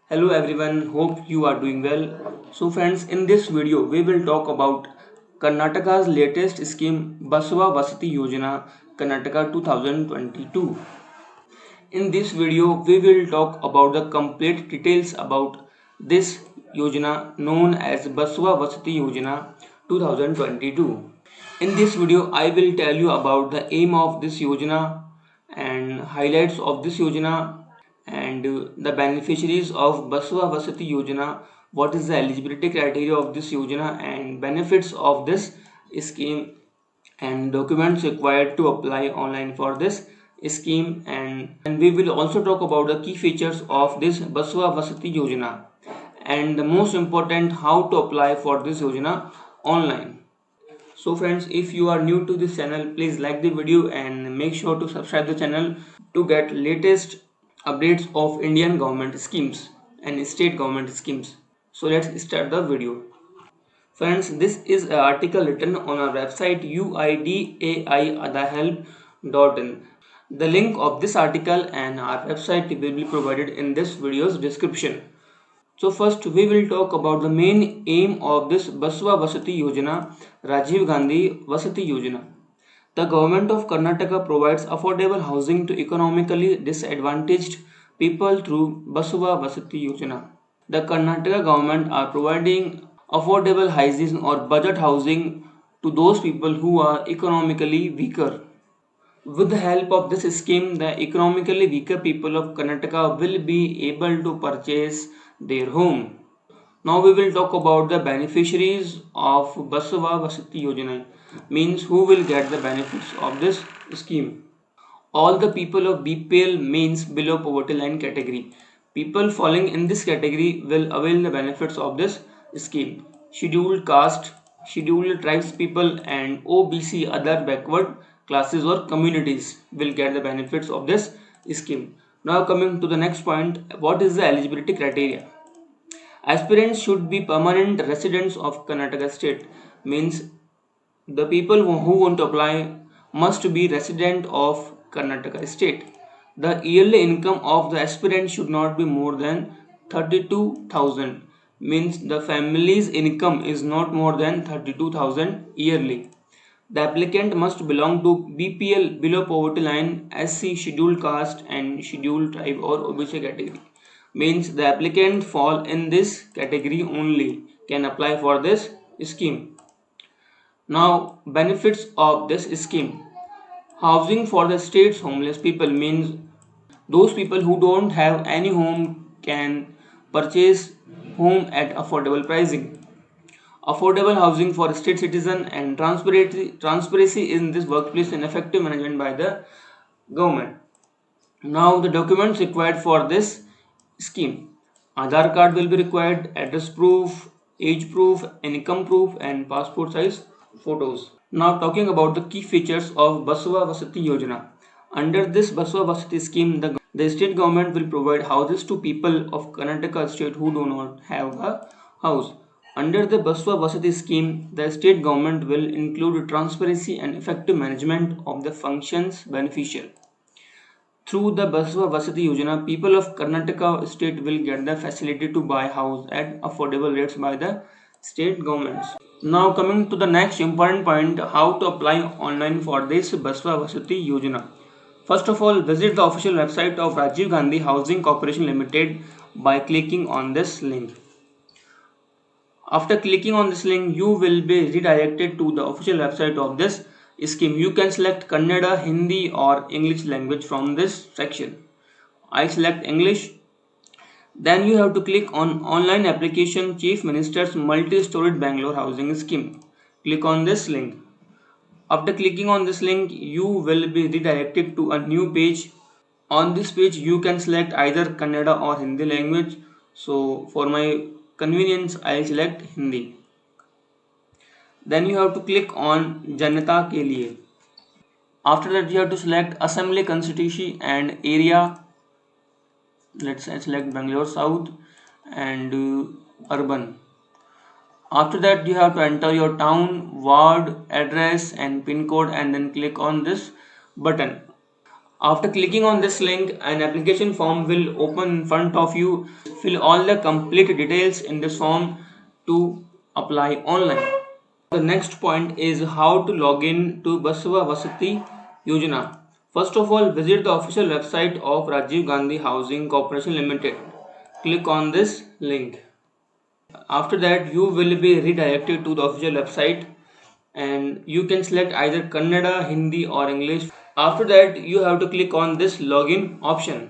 Hello everyone, hope you are doing well. So friends, in this video we will talk about Karnataka's latest scheme Basava Vasati Yojana Karnataka 2022. In this video we will talk about the complete details about this Yojana known as Basava Vasati Yojana 2022. In this video I will tell you about the aim of this Yojana and highlights of this Yojana and the beneficiaries of Basava Vasati Yojana, what is the eligibility criteria of this Yojana and benefits of this scheme and documents required to apply online for this scheme, and we will also talk about the key features of this Basava Vasati Yojana and the most important how to apply for this Yojana online. So friends, if you are new to this channel, please like the video and make sure to subscribe the channel to get latest updates of Indian government schemes and state government schemes. So let's start the video. Friends, this is an article written on our website uidaiadahelp.in. The link of this article and our website will be provided in this video's description. So first we will talk about the main aim of this Basava Vasati Yojana, Rajiv Gandhi Vasati Yojana. The government of Karnataka provides affordable housing to economically disadvantaged people through Basava Vasati Yojana. The Karnataka government are providing affordable housing or budget housing to those people who are economically weaker. With the help of this scheme, the economically weaker people of Karnataka will be able to purchase their home. Now we will talk about the beneficiaries of Basava Vasati Yojana, means who will get the benefits of this scheme. All the people of BPL means below poverty line category. People falling in this category will avail the benefits of this scheme. Scheduled caste, scheduled tribes people and OBC other backward classes or communities will get the benefits of this scheme. Now coming to the next point, what is the eligibility criteria? Aspirants should be permanent residents of Karnataka state, means the people who want to apply must be resident of Karnataka state. The yearly income of the aspirant should not be more than 32,000, means the family's income is not more than 32,000 yearly. The applicant must belong to BPL below poverty line, SC scheduled caste and scheduled tribe or OBC category. Means the applicant fall in this category only can apply for this scheme. Now benefits of this scheme. Housing for the state's homeless people, means those people who don't have any home can purchase home at affordable pricing. Affordable housing for state citizen and transparency in this workplace and effective management by the government. Now the documents required for this scheme. Aadhaar card will be required, address proof, age proof, income proof and passport size photos. Now talking about the key features of Basava Vasati Yojana. Under this Basava Vasati scheme, the state government will provide houses to people of Karnataka state who do not have a house. Under the Basava Vasati scheme, the state government will include transparency and effective management of the functions beneficial. Through the Basava Vasati Yojana, people of Karnataka state will get the facility to buy house at affordable rates by the state governments. Now coming to the next important point, how to apply online for this Basava Vasati Yojana. First of all, visit the official website of Rajiv Gandhi Housing Corporation Limited by clicking on this link. After clicking on this link, you will be redirected to the official website of this scheme. You can select Kannada, Hindi or English language from this section. I select English. Then you have to click on online application Chief Minister's multi-storied Bangalore housing scheme. Click on this link. After clicking on this link, you will be redirected to a new page. On this page, you can select either Kannada or Hindi language. So for my convenience, I select Hindi. Then you have to click on Janata ke liye. After that, you have to select Assembly constituency and area. Let's select Bangalore South and urban. After that, you have to enter your town, ward, address and pin code and then click on this button. After clicking on this link, an application form will open in front of you. Fill all the complete details in this form to apply online. The next point is how to log in to Basava Vasati Yojana. First of all, visit the official website of Rajiv Gandhi Housing Corporation Limited. Click on this link. After that, you will be redirected to the official website and you can select either Kannada, Hindi or English. After that, you have to click on this login option.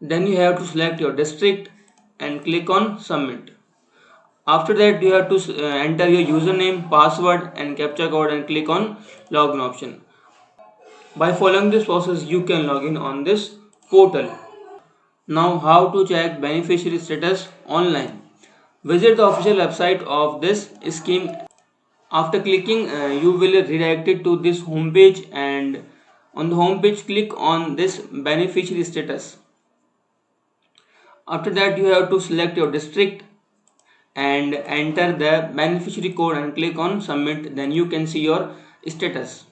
Then you have to select your district and click on submit. After that, you have to enter your username, password and captcha code and click on login option. By following this process, you can log in on this portal. Now, how to check beneficiary status online? Visit the official website of this scheme. After clicking, you will redirect to this home page, and on the home page click on this beneficiary status. After that, you have to select your district and enter the beneficiary code and click on submit. Then you can see your status.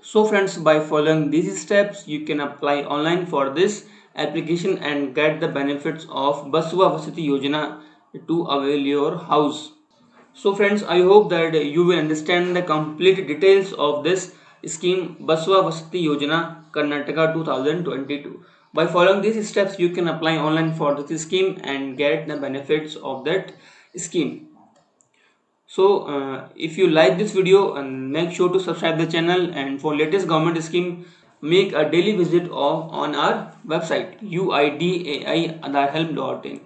So friends, by following these steps, you can apply online for this application and get the benefits of Basava Vasati Yojana to avail your house. So friends, I hope that you will understand the complete details of this scheme Basava Vasati Yojana Karnataka 2022. By following these steps, you can apply online for this scheme and get the benefits of that scheme. So if you like this video, make sure to subscribe the channel, and for latest government scheme, make a daily visit on our website uidai.aadharhelp.in.